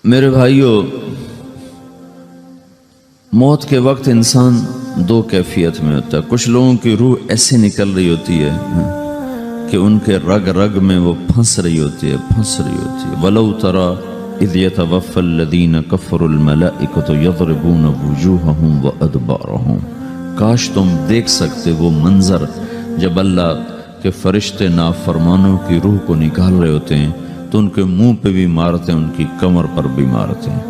میرے بھائیوں، موت کے وقت انسان دو کیفیت میں ہوتا ہے۔ کچھ لوگوں کی روح ایسے نکل رہی ہوتی ہے کہ ان کے رگ رگ میں وہ پھنس رہی ہوتی ہے۔ وَلَوْ تَرَى إِذْ يَتَوَفَّى الَّذِينَ كَفَرُوا الْمَلَائِكَةُ يَضْرِبُونَ وُجُوهَهُمْ وَأَدْبَارَهُمْ۔ کاش تم دیکھ سکتے وہ منظر جب اللہ کے فرشتے نافرمانوں کی روح کو نکال رہے ہوتے ہیں تو ان کے منہ پہ بھی مارتے ہیں، ان کی کمر پر بھی مارتے ہیں۔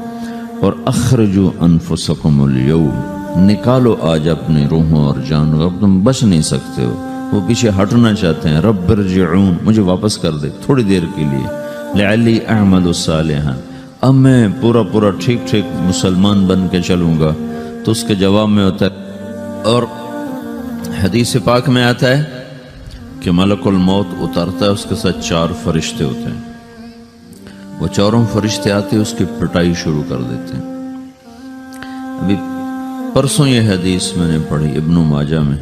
اور اخرجوا انفسکم اليوم، نکالو آج اپنی روحوں اور جانوں، اب تم بچ نہیں سکتے ہو۔ وہ پیچھے ہٹنا چاہتے ہیں، رب ارجعون، مجھے واپس کر دے تھوڑی دیر کے لیے، لعلی اعمل صالحا، اب میں پورا ٹھیک مسلمان بن کے چلوں گا۔ تو اس کے جواب میں ہوتا ہے، اور حدیث پاک میں آتا ہے کہ ملک الموت اترتا ہے، اس کے ساتھ 4 فرشتے ہوتے ہیں۔ وہ 4 فرشتے آتے ہیں، اس کی پٹائی شروع کر دیتے ہیں۔ ابھی پرسوں یہ حدیث میں نے پڑھی ابن ماجہ میں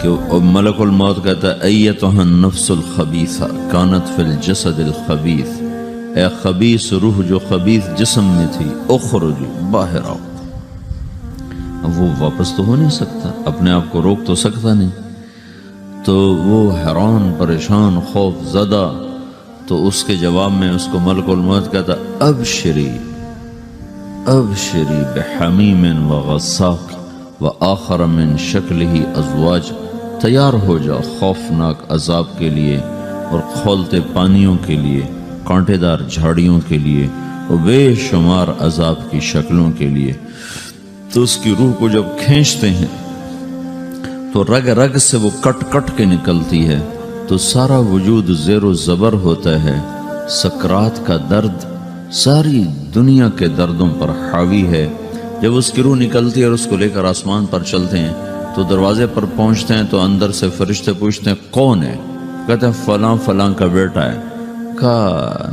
کہ ملک الموت کہتا ہے ایتھا النفس الخبیثہ کانت فی الجسد الخبیث، اے خبیث روح جو خبیث جسم میں تھی، اخرج، باہر آؤ۔ اب وہ واپس تو ہو نہیں سکتا، اپنے آپ کو روک تو سکتا نہیں، تو وہ حیران پریشان خوف زدہ، تو اس کے جواب میں اس کو ملک الموت کہتا ابشری بحمیم وغساق وآخر من شکلہ ازواج، تیار ہو جا خوفناک عذاب کے لیے اور کھولتے پانیوں کے لیے، کانٹے دار جھاڑیوں کے لیے اور بے شمار عذاب کی شکلوں کے لیے۔ تو اس کی روح کو جب کھینچتے ہیں تو رگ رگ سے وہ کٹ کے نکلتی ہے، تو سارا وجود زیر و زبر ہوتا ہے، سکرات کا درد ساری دنیا کے دردوں پر حاوی ہے۔ جب اس کی روح نکلتی ہے اور اس کو لے کر آسمان پر چلتے ہیں تو دروازے پر پہنچتے ہیں تو اندر سے فرشتے پوچھتے ہیں کون ہے؟ کہتے ہیں فلاں کا بیٹا ہے۔ کا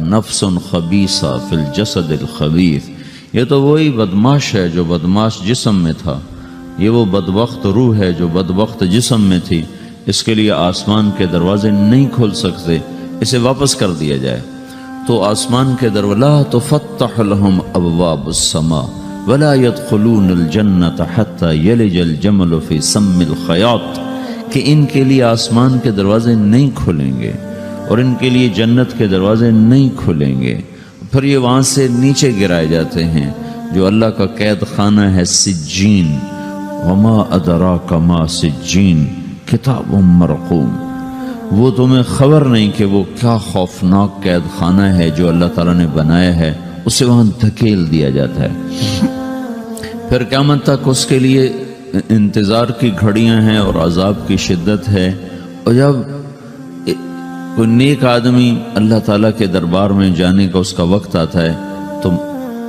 نفس خبیثہ فی الجسد الخبیث، یہ تو وہی بدماش ہے جو بدماش جسم میں تھا، یہ وہ بدبخت روح ہے جو بدبخت جسم میں تھی، اس کے لیے آسمان کے دروازے نہیں کھول سکتے، اسے واپس کر دیا جائے۔ تو آسمان کے دروازے لا تفتح لهم ابواب السماء ولا يدخلون الجنة حتى يلج الجمل في سم الخياط، کہ ان کے لیے آسمان کے دروازے نہیں کھلیں گے اور ان کے لیے جنت کے دروازے نہیں کھلیں گے، پھر یہ وہاں سے نیچے گرائے جاتے ہیں جو اللہ کا قید خانہ ہے سجین۔ وما ادراک ما سجین کتاب مرقوم، وہ تمہیں خبر نہیں کہ وہ کیا خوفناک قید خانہ ہے جو اللہ تعالیٰ نے بنایا ہے، اسے وہاں دھکیل دیا جاتا ہے۔ پھر قیامت تک اس کے لیے انتظار کی گھڑیاں ہیں اور عذاب کی شدت ہے۔ اور جب کوئی نیک آدمی اللہ تعالیٰ کے دربار میں جانے کا اس کا وقت آتا ہے تو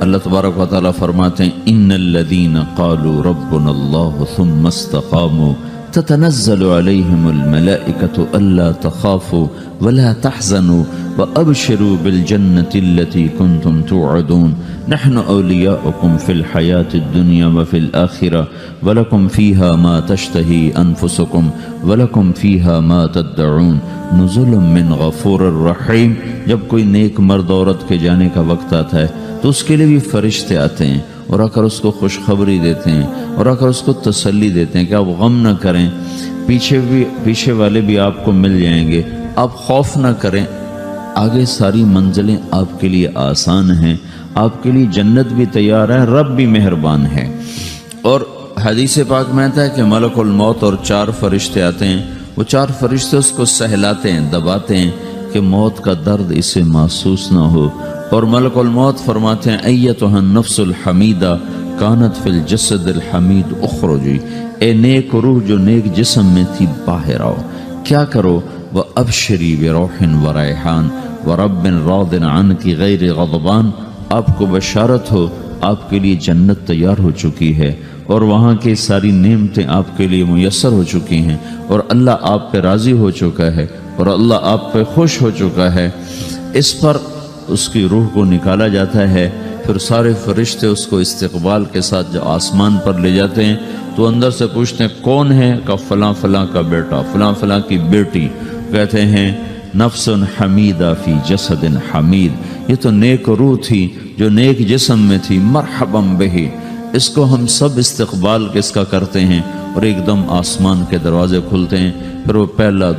اللہ تبارک و تعالیٰ فرماتے ہیں ان الذین قالوا ربنا اللہ ثم استقاموا تتنزل عليهم الملائكة ألا تخافوا ولا تحزنوا وأبشروا بالجنة التي كنتم توعدون نحن أولياؤكم في الحياة الدنيا وفي الآخرة ولكم فيها ما تشتهي أنفسكم ولكم فيها ما تدعون نزل من غفور الرحیم۔ جب کوئی نیک مرد عورت کے جانے کا وقت آتا ہے تو اس کے لیے بھی فرشتے آتے ہیں اور آ کر اس کو خوشخبری دیتے ہیں اور آ کر اس کو تسلی دیتے ہیں کہ آپ غم نہ کریں، پیچھے والے بھی آپ کو مل جائیں گے، آپ خوف نہ کریں، آگے ساری منزلیں آپ کے لیے آسان ہیں، آپ کے لیے جنت بھی تیار ہے، رب بھی مہربان ہے۔ اور حدیث پاک میں آتا ہے کہ ملک الموت اور 4 فرشتے آتے ہیں، وہ 4 فرشتے اس کو سہلاتے ہیں، دباتے ہیں کہ موت کا درد اسے محسوس نہ ہو۔ اور ملک الموت فرماتے ہیں ایتھا النفس الحمیدہ کانت فی الجسد الحمید اخرجی، اے نیک روح جو نیک جسم میں تھی باہر آؤ۔ کیا کرو؟ وابشری بروح وریحان ورب راض عنک غیر غضبان، آپ کو بشارت ہو آپ کے لیے جنت تیار ہو چکی ہے اور وہاں کی ساری نعمتیں آپ کے لیے میسر ہو چکی ہیں اور اللہ آپ پہ راضی ہو چکا ہے اور اللہ آپ پہ خوش ہو چکا ہے۔ اس پر اس کی روح کو نکالا جاتا ہے، پھر سارے فرشتے اس کو استقبال کے ساتھ جو آسمان پر لے جاتے ہیں تو اندر سے پوچھتے ہیں کون ہے؟ کہ فلاں کا بیٹا، فلاں کی بیٹی۔ کہتے ہیں نفس حمیدہ فی جسد حمید، یہ تو نیک روح تھی جو نیک جسم میں تھی، مرحباً بہی، اس کو ہم سب استقبال کس کا کرتے ہیں، اور ایک دم آسمان کے دروازے کھلتے ہیں، پھر وہ پہلا